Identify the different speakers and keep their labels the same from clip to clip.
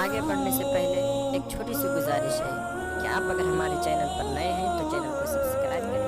Speaker 1: आगे बढ़ने से पहले एक छोटी सी गुजारिश है कि आप अगर हमारे चैनल पर नए हैं तो चैनल को सब्सक्राइब करें।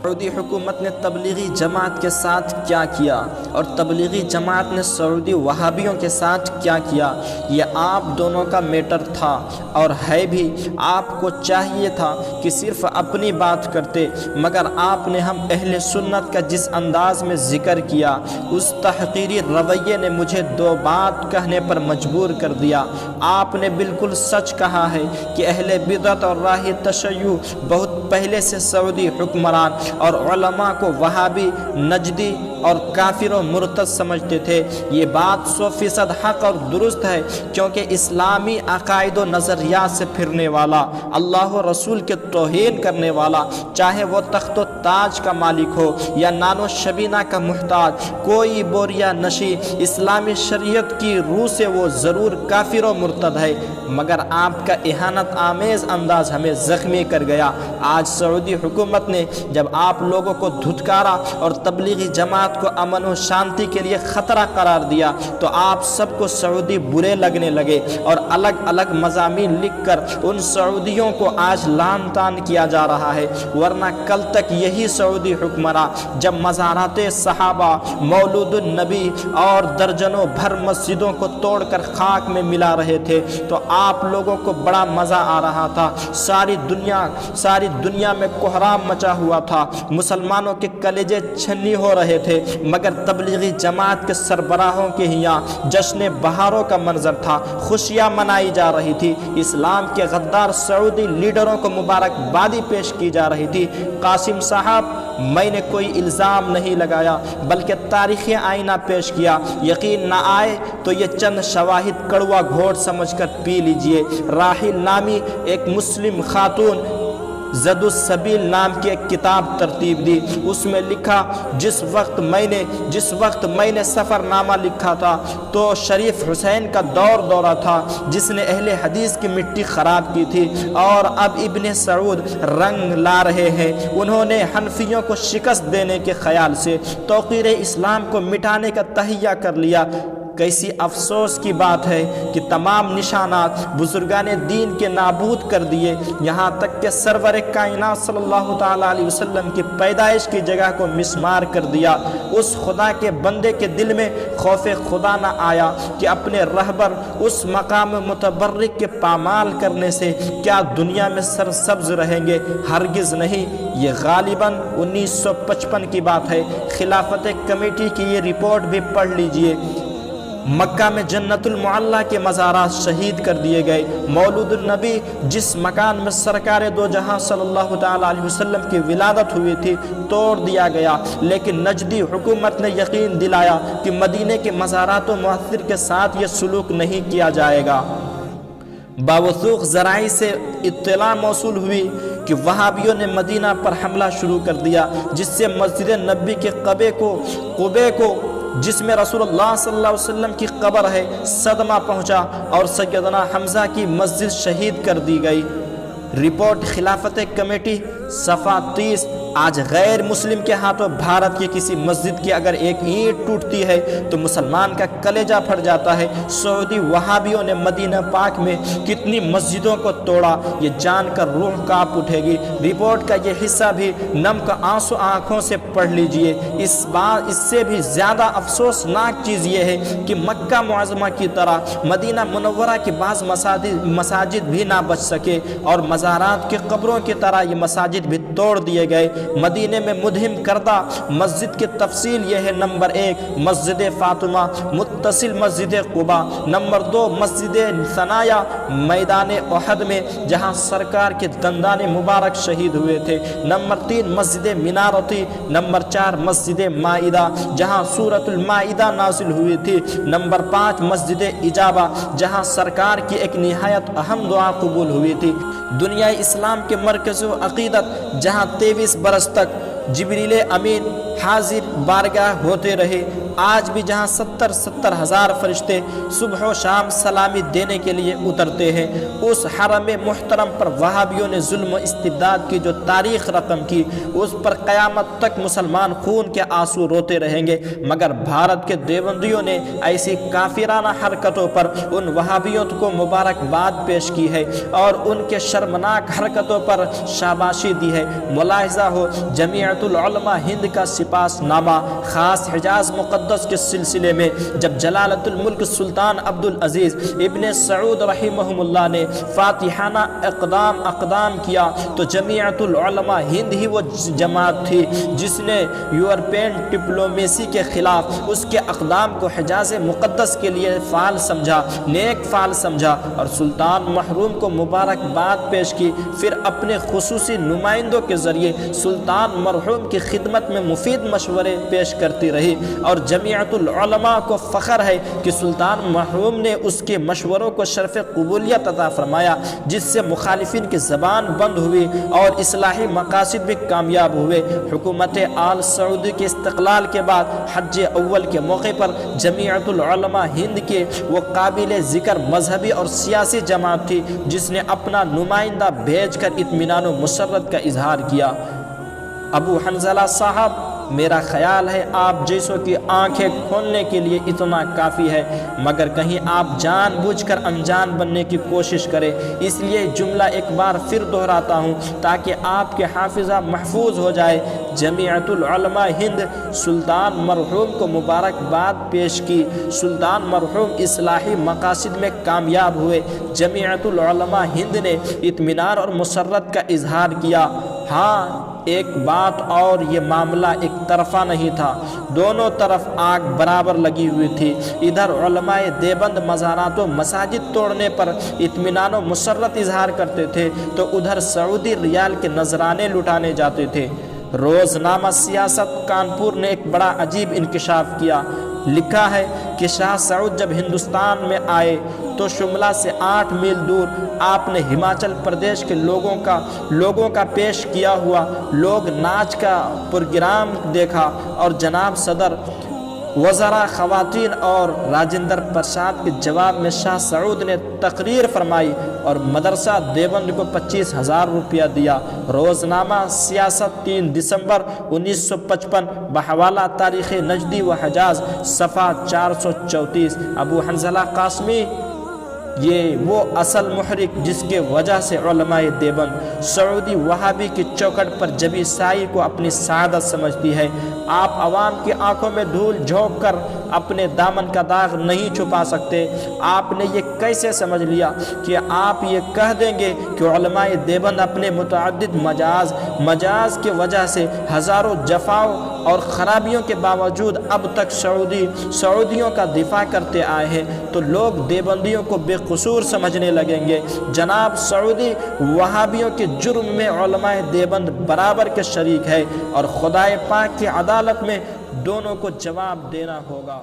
Speaker 2: सऊदी हुकूमत ने तबलीगी जमात के साथ क्या किया और तबलीगी जमात ने सऊदी वहाबियों के साथ क्या किया, ये आप दोनों का मैटर था और है भी। आपको चाहिए था कि सिर्फ अपनी बात करते, मगर आपने हम अहले सुन्नत का जिस अंदाज में ज़िक्र किया, उस तहक़ीरी रवैये ने मुझे दो बात कहने पर मजबूर कर दिया। आपने बिल्कुल सच कहा है कि अहले बिदअत और राह तशय्युअ बहुत पहले से सऊदी हुक्मरान और उलमा को वहाबी, नजदी और काफिर और मुर्तद समझते थे। ये बात 100% हक और दुरुस्त है, क्योंकि इस्लामी अकायद व नज़रियात से फिरने वाला, अल्लाह और रसूल के तौहीन करने वाला, चाहे वो तख्त व ताज का मालिक हो या नानो शबीना का मुहताज, कोई बोरिया नशी, इस्लामी शरीयत की रूह से वो ज़रूर काफिर व मुर्तद है। मगर आपका इहानत आमेज़ अंदाज हमें ज़ख्मी कर गया। आज सऊदी हुकूमत ने जब आप लोगों को धुतकारा और तबलीगी जमात को अमन और शांति के लिए ख़तरा करार दिया, तो आप सबको सऊदी बुरे लगने लगे और अलग अलग मज़ामीन लिख कर उन सऊदियों को आज लान तान किया जा रहा है। वरना कल तक यही सऊदी हुक्मरां जब मज़ारात सहाबा, मौलूदुन नबी और दर्जनों भर मस्जिदों को तोड़कर खाक में मिला रहे थे, तो आप लोगों को बड़ा मज़ा आ रहा था। सारी दुनिया में कोहराम मचा हुआ था, मुसलमानों के कलेजे छन्नी हो रहे थे, मगर तबलीगी जमात के सरबराहों के यहाँ जश्न बहारों का मंजर था, खुशियाँ मनाई जा रही थी, इस्लाम के गद्दार सऊदी लीडरों को मुबारकबादी पेश की जा रही थी। कासिम साहब, मैंने कोई इल्ज़ाम नहीं लगाया, बल्कि तारीख़ी आईना पेश किया। यकीन ना आए तो ये चंद शवाहिद कड़वा घोट समझकर पी लीजिए। राहिल नामी एक मुस्लिम खातून ज़दुस सबील नाम की एक किताब तरतीब दी। उसमें लिखा, जिस वक्त मैंने सफ़रनामा लिखा था तो शरीफ हुसैन का दौरा था, जिसने अहले हदीस की मिट्टी ख़राब की थी, और अब इब्ने सऊद रंग ला रहे हैं। उन्होंने हनफियों को शिकस्त देने के ख़याल से तौक़ीर इस्लाम को मिटाने का तहिया कर लिया। कैसी अफसोस की बात है कि तमाम निशानात बुजुर्गाने दीन के नाबूद कर दिए। यहाँ तक कि सरवर कायनात सल्लल्लाहु तआला अलैहि वसल्लम की पैदाइश की जगह को मिसमार कर दिया। उस खुदा के बंदे के दिल में खौफ खुदा न आया कि अपने रहबर उस मकाम मुतबर्रिक के पामाल करने से क्या दुनिया में सरसब्ज रहेंगे? हरगिज़ नहीं। ये गालिबन 1955 की बात है। खिलाफत कमेटी की ये रिपोर्ट भी पढ़ लीजिए। मक्का में जन्नतुल मुअल्ला के मज़ारात शहीद कर दिए गए। मौलूदुन नबी, जिस मकान में सरकार दो जहां सल्लल्लाहु तआला अलैहि वसल्लम की विलादत हुई थी, तोड़ दिया गया। लेकिन नजदी हुकूमत ने यकीन दिलाया कि मदीने के मज़ारात मुअत्तिर के साथ ये सलूक नहीं किया जाएगा। बावसूख ज़राई से इत्तला मौसूल हुई कि वहाबियों ने मदीना पर हमला शुरू कर दिया, जिससे मस्जिद नबी के कुबे को जिसमें रसूलुल्लाह सल्लल्लाहु अलैहि वसल्लम की कब्र है, सदमा पहुंचा और सैयदना हमज़ा की मस्जिद शहीद कर दी गई। रिपोर्ट खिलाफत कमेटी सफ़ा 30। आज गैर मुस्लिम के हाथों भारत की किसी मस्जिद की अगर एक ईंट टूटती है तो मुसलमान का कलेजा फट जाता है। सऊदी वहाबियों ने मदीना पाक में कितनी मस्जिदों को तोड़ा, ये जानकर रूह कांप उठेगी। रिपोर्ट का ये हिस्सा भी नम का आंसू आँखों से पढ़ लीजिए। इससे भी ज़्यादा अफसोसनाक चीज़ ये है कि मक्का मुअज़्ज़मा की तरह मदीना मुनव्वरा के बाज़ मसाजिद भी ना बच सके और मज़ारात के कब्रों की तरह ये मसाजिद भी तोड़ दिए गए। मदीने में मुदहिम करदा मस्जिद की तफसील यह है। नंबर 1 मस्जिद फातिमा मुत्तसिल मस्जिद कुबा। नंबर 2 मस्जिद सनाया मैदान उहद में, जहां सरकार के दंदाने मुबारक शहीद हुए थे। नंबर 3 मस्जिद मिनारती। नंबर 4 मस्जिद माइदा, जहां सूरतुल माइदा नाजिल हुई थी। नंबर 5 मस्जिद इजाबा, जहां सरकार की एक निहायत अहम दुआ कबूल हुई थी। दुनिया इस्लाम के मरकज़ अक़ीदत, जहाँ 23 बरस तक जिब्रील अमीन हाजिर बारगाह होते रहे। آج بھی جہاں 70 ہزار فرشتے صبح و شام سلامی دینے کے لیے اترتے ہیں، اس حرم محترم پر وہابیوں نے ظلم و استبداد کی جو تاریخ رقم کی، اس پر قیامت تک مسلمان خون کے آنسو روتے رہیں گے۔ مگر بھارت کے دیوبندیوں نے ایسی کافرانہ حرکتوں پر ان وہابیوں کو مبارکباد پیش کی ہے اور ان کے شرمناک حرکتوں پر شاباشی دی ہے۔ ملاحظہ ہو جمیعت العلماء ہند کا سپاس نامہ خاص حجاز مقدس کے سلسلے میں جب جلالت الملک سلطان عبدالعزیز ابن سعود رحمہ اللہ نے فاتحانہ اقدام کیا تو جمیعت العلماء ہند ہی وہ جماعت تھی جس نے یورپین ڈپلومیسی کے خلاف اس کے اقدام کو حجاز مقدس کے لیے فعال سمجھا، نیک فعال سمجھا اور سلطان محروم کو مبارکباد پیش کی۔ پھر اپنے خصوصی نمائندوں کے ذریعے سلطان مرحوم کی خدمت میں مفید مشورے پیش کرتی رہی اور جمیعت العلماء کو فخر ہے کہ سلطان محروم نے اس کے مشوروں کو شرف قبولیت عطا فرمایا، جس سے مخالفین کی زبان بند ہوئی اور اصلاحی مقاصد بھی کامیاب ہوئے۔ حکومت آل سعودی کے استقلال کے بعد حج اول کے موقع پر جمیعت العلماء ہند کے وہ قابل ذکر مذہبی اور سیاسی جماعت تھی جس نے اپنا نمائندہ بھیج کر اطمینان و مسرت کا اظہار کیا۔ ابو حنظلہ صاحب، میرا خیال ہے آپ جیسوں کی آنکھیں کھولنے کے لیے اتنا کافی ہے، مگر کہیں آپ جان بوجھ کر انجان بننے کی کوشش کریں۔ اس لیے جملہ ایک بار پھر دہراتا ہوں تاکہ آپ کے حافظہ محفوظ ہو جائے۔ جمیعت العلماء ہند سلطان مرحوم کو مبارکباد پیش کی، سلطان مرحوم اصلاحی مقاصد میں کامیاب ہوئے۔ جمیعت العلماء ہند نے اطمینان اور مسرت کا اظہار کیا۔ ہاں ایک بات اور، یہ معاملہ ایک طرفہ نہیں تھا، دونوں طرف آگ برابر لگی ہوئی تھی۔ ادھر علماء دیوبند مزارات و مساجد توڑنے پر اطمینان و مسرت اظہار کرتے تھے تو ادھر سعودی ریال کے نذرانے لٹانے جاتے تھے۔ روزنامہ سیاست کانپور نے ایک بڑا عجیب انکشاف کیا۔ لکھا ہے کہ شاہ سعود جب ہندوستان میں آئے تو شملہ سے 8 میل دور آپ نے ہماچل پردیش کے لوگوں کا پیش کیا ہوا لوگ ناچ کا پروگرام دیکھا اور جناب صدر وزراء خواتین اور راجندر پرساد کے جواب میں شاہ سعود نے تقریر فرمائی اور مدرسہ دیوبند کو 25,000 روپیہ دیا۔ روزنامہ سیاست 3 دسمبر 1955 بحوالہ تاریخ نجدی و حجاز صفحہ 434۔ ابو حنظلہ قاسمی، یہ وہ اصل محرک جس کے وجہ سے علماء دیوبند سعودی وہابی کی چوکھٹ پر جبی سائی کو اپنی سعادت سمجھتی ہے۔ آپ عوام کی آنکھوں میں دھول جھونک کر اپنے دامن کا داغ نہیں چھپا سکتے۔ آپ نے یہ کیسے سمجھ لیا کہ آپ یہ کہہ دیں گے کہ علماء دیوبند اپنے متعدد مجاز کی وجہ سے ہزاروں جفاؤں اور خرابیوں کے باوجود اب تک سعودیوں کا دفاع کرتے آئے ہیں تو لوگ دیوبندیوں کو بے قصور سمجھنے لگیں گے؟ جناب سعودی وہابیوں کے جرم میں علماء دیوبند برابر کے شریک ہے اور خدائے پاک کی عدالت میں دونوں کو جواب دینا ہوگا۔